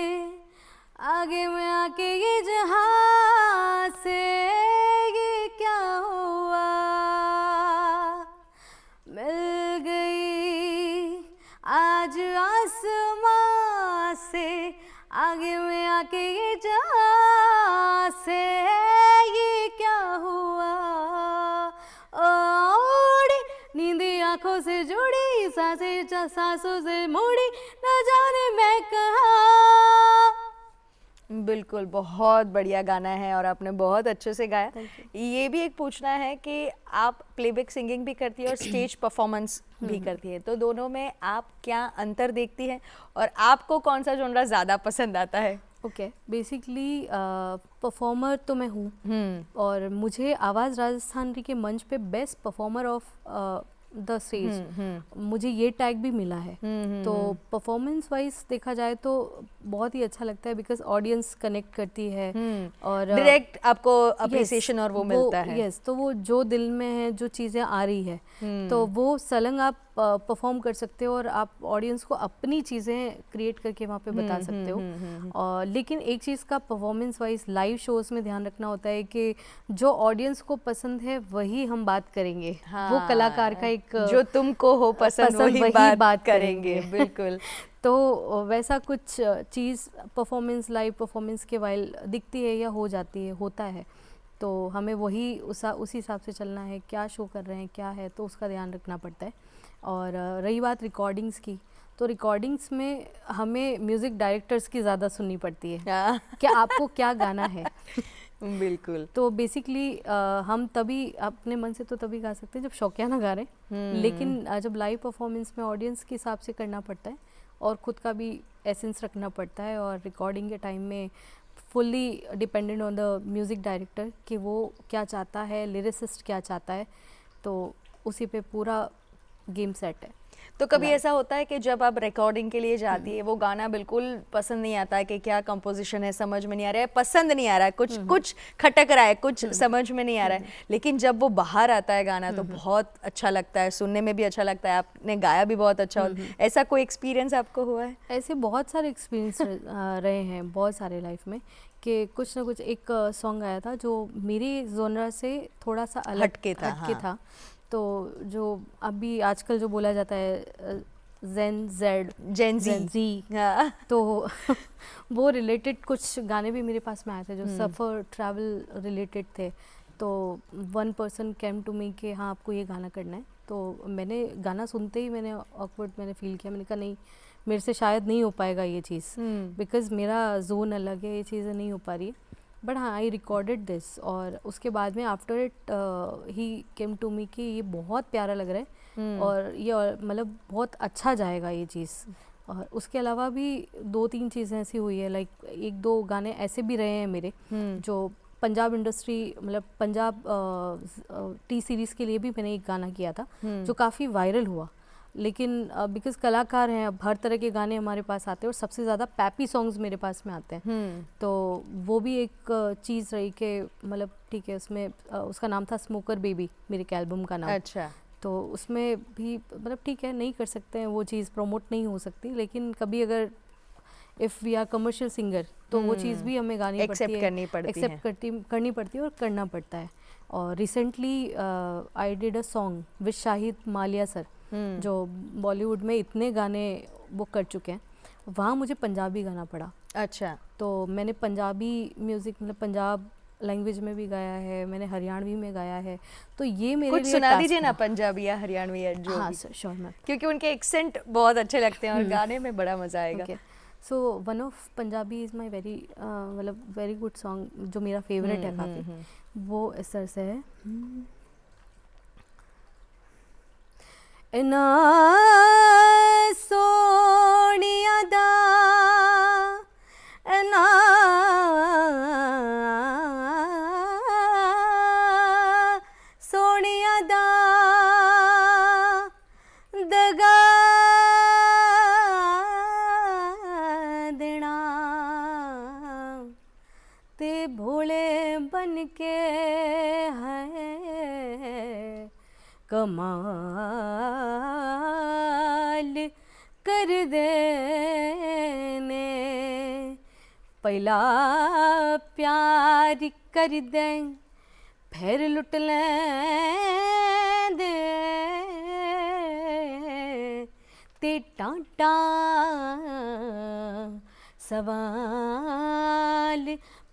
आगे में आके ये जहां से, ये क्या हुआ, मिल गई आज आसमां से, आगे में आके ये जहां से, ये क्या हुआ, ओड़ी नींदी आंखों से जुड़ी, सांसों से मुड़ी, न जाने मैं कहाँ। बिल्कुल, बहुत बढ़िया गाना है और आपने बहुत अच्छे से गाया। ये भी एक पूछना है कि आप प्लेबैक सिंगिंग भी करती है और स्टेज परफॉर्मेंस भी करती है, तो दोनों में आप क्या अंतर देखती हैं और आपको कौन सा जॉनरा ज़्यादा पसंद आता है? ओके, बेसिकली परफॉर्मर तो मैं हूँ और मुझे आवाज़ राजस्थान के मंच पे best performer of the stage मुझे ये टैग भी मिला है। तो परफॉर्मेंस वाइज देखा जाए तो बहुत ही अच्छा लगता है, बिकॉज ऑडियंस कनेक्ट करती है और डायरेक्ट आपको अप्रिसिएशन और वो मिलता है। यस, तो वो जो दिल में है, जो चीज़ें आ रही है, तो वो सलंग आप परफॉर्म कर सकते हो और आप ऑडियंस को अपनी चीज़ें क्रिएट करके वहाँ पे बता सकते हो। और लेकिन एक चीज़ का परफॉर्मेंस वाइज लाइव शोज़ में ध्यान रखना होता है कि जो ऑडियंस को पसंद है वही हम बात करेंगे। वो कलाकार का एक जो तुमको हो पसंद वही बात करेंगे। बिल्कुल। तो वैसा कुछ चीज़ परफॉर्मेंस लाइव परफॉर्मेंस के वाइल दिखती है या हो जाती है, होता है, तो हमें वही उसी हिसाब से चलना है, क्या शो कर रहे हैं क्या है, तो उसका ध्यान रखना पड़ता है। और रही बात रिकॉर्डिंग्स की, तो रिकॉर्डिंग्स में हमें म्यूज़िक डायरेक्टर्स की ज़्यादा सुननी पड़ती है कि आपको क्या गाना है। बिल्कुल। तो बेसिकली हम तभी अपने मन से तो तभी गा सकते हैं जब शौकियाना गा रहे हैं, लेकिन जब लाइव परफॉर्मेंस में ऑडियंस के हिसाब से करना पड़ता है और ख़ुद का भी एसेंस रखना पड़ता है। और रिकॉर्डिंग के टाइम में fully dependent on the music director कि वो क्या चाहता है, लिरिसिस्ट क्या चाहता है, तो उसी पे पूरा गेम सेट है। तो कभी ऐसा होता है कि जब आप रिकॉर्डिंग के लिए जाती है वो गाना बिल्कुल पसंद नहीं आता है कि क्या कंपोजिशन है, समझ में नहीं आ रहा है, पसंद नहीं आ रहा है, कुछ खटक रहा है, कुछ समझ में नहीं आ रहा है, लेकिन जब वो बाहर आता है गाना तो बहुत अच्छा लगता है, सुनने में भी अच्छा लगता है, आपने गाया भी बहुत अच्छा होता है। ऐसा कोई एक्सपीरियंस आपको हुआ है? ऐसे बहुत सारे एक्सपीरियंस रहे हैं बहुत सारे लाइफ में कि कुछ ना कुछ एक सॉन्ग आया था जो मेरे जोनरा से थोड़ा सा अलग हटके था। तो जो अभी आजकल जो बोला जाता है जेन जी, तो वो रिलेटेड कुछ गाने भी मेरे पास में आए थे जो सफ़र ट्रैवल रिलेटेड थे। तो one person came to me कि हाँ आपको ये गाना करना है, तो मैंने गाना सुनते ही मैंने ऑकवर्ड मैंने फील किया, मैंने कहा नहीं मेरे से शायद नहीं हो पाएगा ये चीज़, बिकॉज़ मेरा जोन अलग है, ये चीज़ें नहीं हो पा रही है। बट हाँ आई रिकॉर्डेड दिस और उसके बाद में आफ्टर इट ही केम टू मी कि ये बहुत प्यारा लग रहा है और ये मतलब बहुत अच्छा जाएगा ये चीज़। और उसके अलावा भी 2-3 चीज़ें ऐसी हुई है, लाइक 1-2 गाने ऐसे भी रहे हैं मेरे जो पंजाब इंडस्ट्री मतलब पंजाब टी सीरीज़ के लिए भी मैंने एक गाना किया था जो काफ़ी वायरल हुआ, लेकिन बिकॉज कलाकार हैं अब हर तरह के गाने हमारे पास आते हैं और सबसे ज़्यादा पैपी सॉन्ग्स मेरे पास में आते हैं। तो वो भी एक चीज़ रही कि मतलब ठीक है उसमें उसका नाम था स्मोकर बेबी, मेरे के एल्बम का नाम। अच्छा। तो उसमें भी मतलब ठीक है नहीं कर सकते हैं वो चीज़ प्रमोट नहीं हो सकती, लेकिन कभी अगर if we are commercial singer तो वो चीज़ भी हमें गानी पड़ती है, एक्सेप्ट करनी पड़ती है और करना पड़ता है। और recently I did a song with Shahid Mallya sir जो बॉलीवुड में इतने गाने वो कर चुके हैं, वहाँ मुझे पंजाबी गाना पड़ा। अच्छा। तो मैंने पंजाबी म्यूज़िक मतलब पंजाब लैंग्वेज में भी गाया है, मैंने हरियाणवी में गाया है, तो ये मेरे कुछ लिए सुना दीजिए ना पंजाबी या हरियाणवी या जो हाँ भी। श्योर मैम, क्योंकि उनके एक्सेंट बहुत अच्छे लगते हैं और गाने में बड़ा मजा आएगा। Okay. So one of Punjabi is my very मतलब वेरी गुड सॉन्ग जो मेरा फेवरेट है काफ़ी, वो इस तरह से है। ना सोनिया दा ना सोनिया दा दगा देना ते भोले बन के है कमाल कर देने, पहला प्यार कर दें फिर लुट लें दे ते टाटा सवाल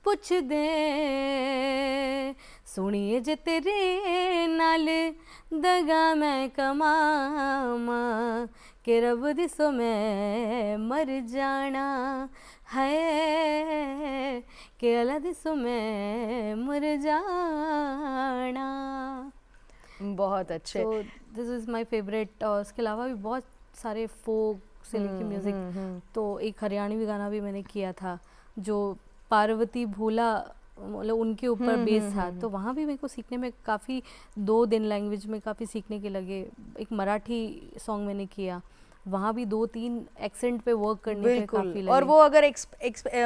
पुछ दे, सुनिए जे तेरे नाल दगा मैं कमामा के रब दिसो मैं मर जाना है के अला दिसो मैं मर जाना। बहुत अच्छे। तो दिस इज़ माय फेवरेट। और उसके अलावा भी बहुत सारे फोक से लेके म्यूज़िक, तो एक हरियाणवी गाना भी मैंने किया था जो पार्वती भूला मतलब उनके ऊपर बेस था, तो वहाँ भी मेरे को सीखने में काफ़ी 2 दिन लैंग्वेज में काफ़ी सीखने के लगे। एक मराठी सॉन्ग मैंने किया वहाँ भी 2-3 एक्सेंट पे वर्क करने पे काफ़ी बिल्कुल। लगे। और वो अगर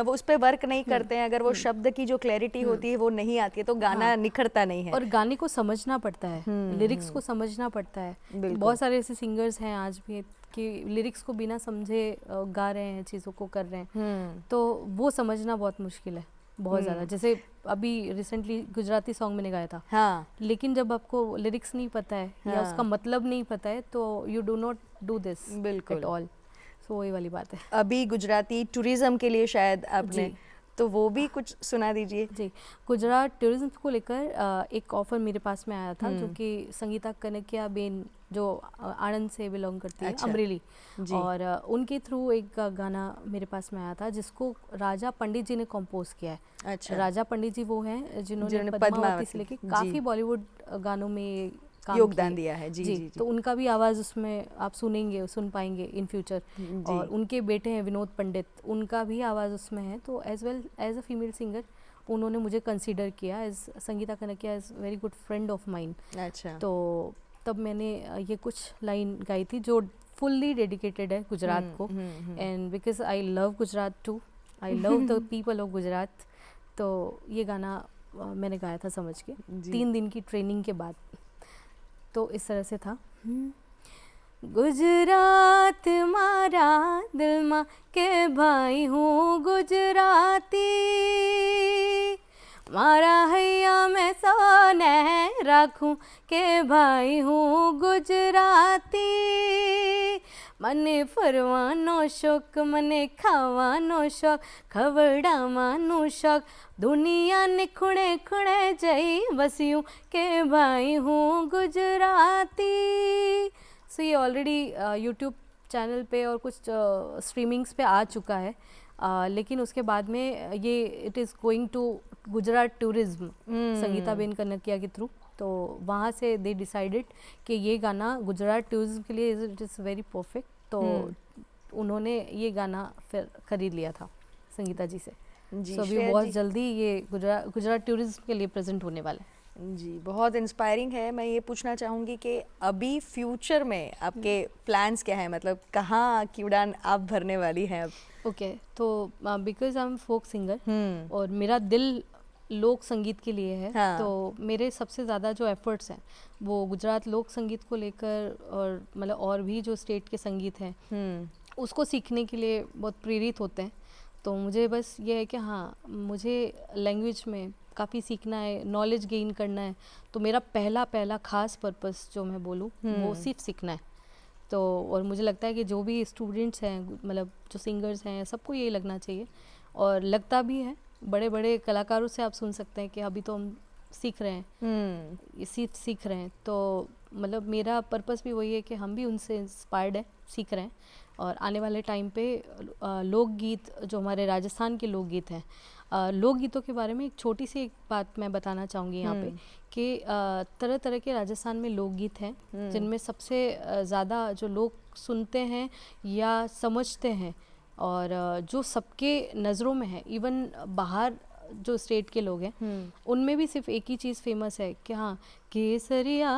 वो उस पे वर्क नहीं करते हैं, अगर वो शब्द की जो क्लैरिटी होती है वो नहीं आती है, तो गाना निखरता नहीं है। और गाने को समझना पड़ता है, लिरिक्स को समझना पड़ता है। बहुत सारे ऐसे सिंगर्स हैं आज भी कि लिरिक्स को बिना समझे गा रहे हैं, चीज़ों को कर रहे हैं, तो वो समझना बहुत मुश्किल है, बहुत ज़्यादा। जैसे अभी रिसेंटली गुजराती सॉन्ग मैंने गाया था, हाँ, लेकिन जब आपको लिरिक्स नहीं पता है या उसका मतलब नहीं पता है, तो you do not do this बिल्कुल। At all. सो वही वाली बात है। अभी गुजराती टूरिज्म के लिए शायद आपने, जी। तो वो भी कुछ सुना दीजिए। जी, गुजरात टूरिज्म को लेकर एक ऑफ़र मेरे पास में आया था, जो कि संगीता कनकिया बेन जो आनंद से बिलोंग करती है, अच्छा। अमरेली, जी। और उनके थ्रू एक गाना मेरे पास में आया था जिसको राजा पंडित जी ने कंपोज किया है। अच्छा। राजा पंडित जी वो हैं जिन्होंने जिन्होंने पद्मावती से लेके जी। काफ़ी बॉलीवुड गानों में काम योगदान किए। दिया है। जी जी जी। तो उनका भी आवाज़ उसमें आप सुन पाएंगे इन फ्यूचर। और उनके बेटे हैं विनोद पंडित, उनका भी आवाज़ उसमें है। तो as well as a female singer उन्होंने मुझे कंसीडर किया as Sangeeta Kankia is very good friend of mine. अच्छा। तो तब मैंने ये कुछ लाइन गाई थी जो फुल्ली डेडिकेटेड है गुजरात को, and because I love Gujarat too, I love the people of Gujarat. तो ये गाना मैंने गाया था समझ के 3 दिन की ट्रेनिंग के बाद। तो इस तरह से था। गुजरात मारा दिल मा के भाई हूँ गुजराती, मारा हैया मैं सोने राखूं के भाई हूँ गुजराती। मने फरवानो शौक, मने खावानो शौक, खवड़ावानो शौक, दुनिया ने खुणे खुणे जई बसियूं के भाई हूँ गुजराती। सो ये ऑलरेडी यूट्यूब चैनल पे और कुछ स्ट्रीमिंग्स पे आ चुका है, लेकिन उसके बाद में ये it is going to Gujarat tourism Sangeeta ben Kankia के थ्रू। तो वहाँ से दे डिसाइडेड कि ये गाना गुजरात टूरिज्म के लिए इट इज़ वेरी परफेक्ट। तो उन्होंने ये गाना फिर खरीद लिया था संगीता जी से। जी, सो अभी श्रेया बहुत जी। जल्दी ये गुजरात टूरिज्म के लिए प्रेजेंट होने वाला है। जी, बहुत इंस्पायरिंग है। मैं ये पूछना चाहूँगी कि अभी फ्यूचर में आपके प्लान्स क्या हैं, मतलब कहाँ की उड़ान आप भरने वाली हैं अब? ओके, तो because I am folk singer और मेरा दिल लोक संगीत के लिए है। हाँ। तो मेरे सबसे ज़्यादा जो एफर्ट्स हैं वो गुजरात लोक संगीत को लेकर, और मतलब और भी जो स्टेट के संगीत हैं उसको सीखने के लिए बहुत प्रेरित होते हैं। तो मुझे बस ये है कि हाँ, मुझे लैंग्वेज में काफ़ी सीखना है, नॉलेज गेन करना है। तो मेरा पहला ख़ास पर्पस जो मैं बोलूँ वो सिर्फ सीखना है। तो और मुझे लगता है कि जो भी स्टूडेंट्स हैं, मतलब जो सिंगर्स हैं, सबको यही लगना चाहिए, और लगता भी है। बड़े बड़े कलाकारों से आप सुन सकते हैं कि अभी तो हम सीख रहे हैं, ये सीख रहे हैं। तो मतलब मेरा पर्पस भी वही है कि हम भी उनसे इंस्पायर्ड हैं, सीख रहे हैं। और आने वाले टाइम पे लोकगीत जो हमारे राजस्थान के लोकगीत हैं, लोकगीतों के बारे में एक छोटी सी एक बात मैं बताना चाहूँगी यहाँ पे कि तरह तरह के राजस्थान में लोकगीत हैं जिनमें सबसे ज़्यादा जो लोग सुनते हैं या समझते हैं और जो सबके नज़रों में है, इवन बाहर जो स्टेट के लोग हैं उनमें भी सिर्फ एक ही चीज़ फेमस है कि हाँ, केसरिया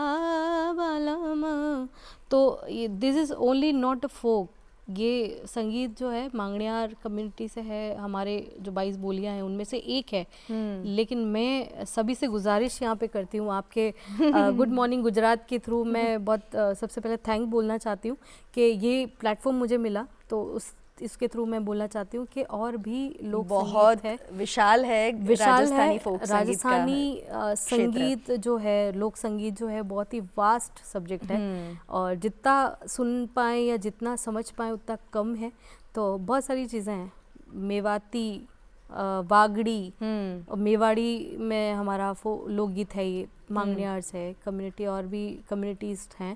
बालामा। तो this is only not a folk. ये संगीत जो है मांगणियार कम्युनिटी से है, हमारे जो 22 बोलियां हैं उनमें से एक है। लेकिन मैं सभी से गुजारिश यहाँ पे करती हूँ आपके गुड मॉर्निंग गुजरात के थ्रू मैं बहुत सबसे पहले थैंक बोलना चाहती हूँ कि ये प्लेटफॉर्म मुझे मिला। तो इसके थ्रू मैं बोलना चाहती हूँ कि और भी लोग बहुत है, विशाल है राजस्थानी फोक राजस्थानी संगीत जो है, लोक संगीत जो है, बहुत ही वास्ट सब्जेक्ट है और जितना सुन पाए या जितना समझ पाए उतना कम है। तो बहुत सारी चीज़ें हैं, मेवाती, वागड़ी, मेवाड़ी में हमारा लोकगीत है, ये मांगणियार्स है कम्युनिटी, और भी कम्युनिटीज़ हैं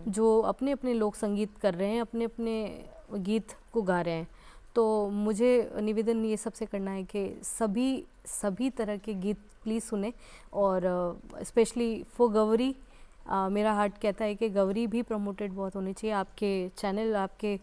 जो अपने अपने लोक संगीत कर रहे हैं, अपने अपने गीत को गा रहे हैं। तो मुझे निवेदन ये सबसे करना है कि सभी तरह के गीत प्लीज़ सुने, और स्पेशली फॉर गौरी मेरा हार्ट कहता है कि गौरी भी प्रमोटेड बहुत होनी चाहिए आपके चैनल, आपके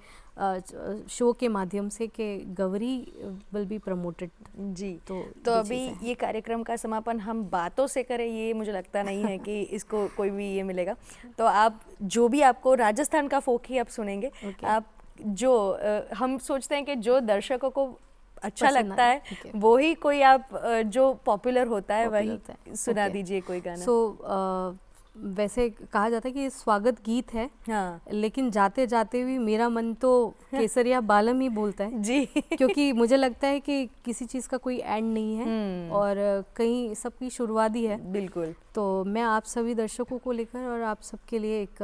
शो के माध्यम से, कि गौरी विल बी प्रमोटेड। जी। तो तो ये अभी चीज़ है। ये कार्यक्रम का समापन हम बातों से करें, ये मुझे लगता नहीं है कि इसको कोई भी ये मिलेगा। तो आप जो भी आपको राजस्थान का फोक ही आप सुनेंगे। Okay. आप जो हम सोचते हैं कि जो दर्शकों को अच्छा पसंद लगता आए, है ठीक है। वो ही कोई आप जो पॉपुलर होता है Popular वही होता है। सुना Okay. दीजिए कोई गाना। सो वैसे कहा जाता है कि ये स्वागत गीत है, हाँ लेकिन जाते जाते भी मेरा मन तो केसरिया बालम ही बोलता है। जी। क्योंकि मुझे लगता है कि किसी चीज़ का कोई एंड नहीं है और कहीं सबकी शुरुआत ही है। बिल्कुल। तो मैं आप सभी दर्शकों को लेकर और आप सबके लिए एक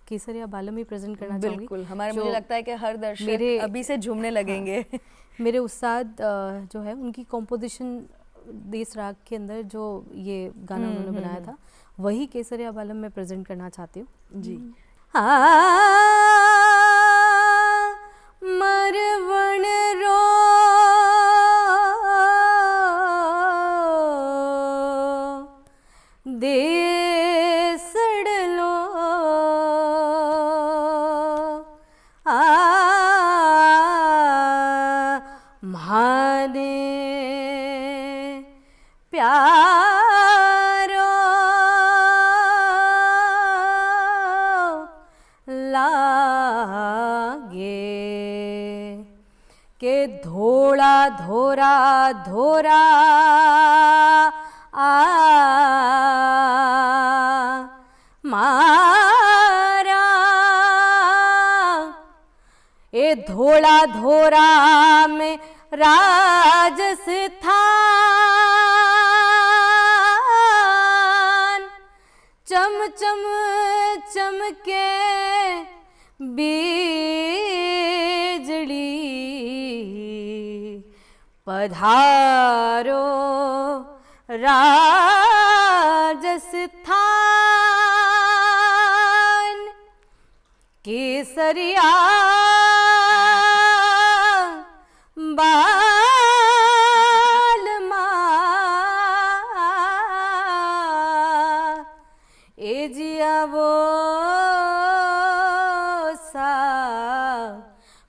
केसरिया बालम ही प्रेजेंट करना चाहूँगी। बिल्कुल हमारे जो मुझे लगता है कि हर दर्शक मेरे- अभी से झूमने लगेंगे। मेरे उस्ताद जो है उनकी कॉम्पोजिशन देश राग के अंदर जो ये गाना उन्होंने बनाया था, वही केसरिया बालम मैं प्रेजेंट करना चाहती हूँ। जी। मरवण रो देसड़लो म्हाने प्यारो लागे के धोड़ा धोरा धोरा मारा ए धोड़ा धोरा में राजस्थान चम चम चमके बिजली पधारो राजस्थान केसरिया बालमा एजिया वो सा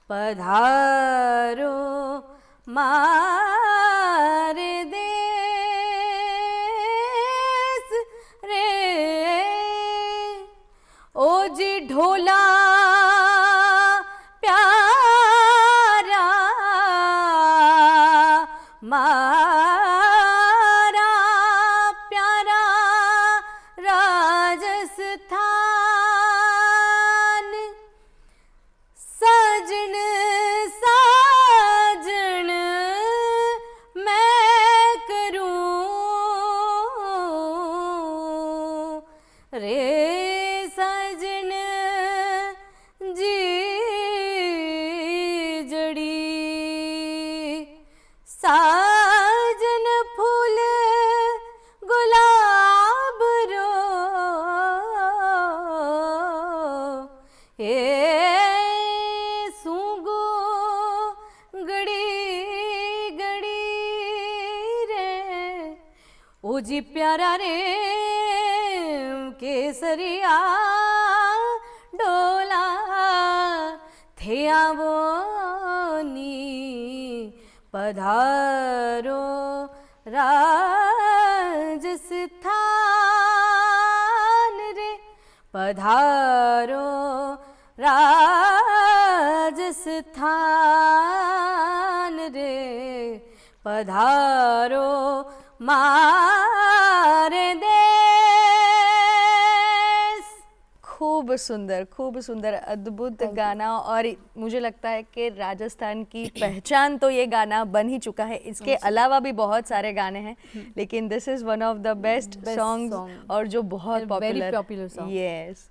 पधारो मारे देश रे ओ जी ढोला प्यारा मारा प्यारा राजस्थान साजन साजन मैं करूं रे साजन जी जड़ी साजन फूल गुलाब रो ए सूगो गड़ी गड़ी रे ओ जी प्यारा रे केसरिया डोला थे आवोनी पधारो राजस्थान रे पधारो राजस्थान रे पधारो मारे देश। खूब सुंदर अद्भुत गाना। और मुझे लगता है कि राजस्थान की पहचान तो ये गाना बन ही चुका है। इसके अलावा भी बहुत सारे गाने हैं, लेकिन this is one of the best Best songs song. और जो बहुत And very popular popular song. Yes.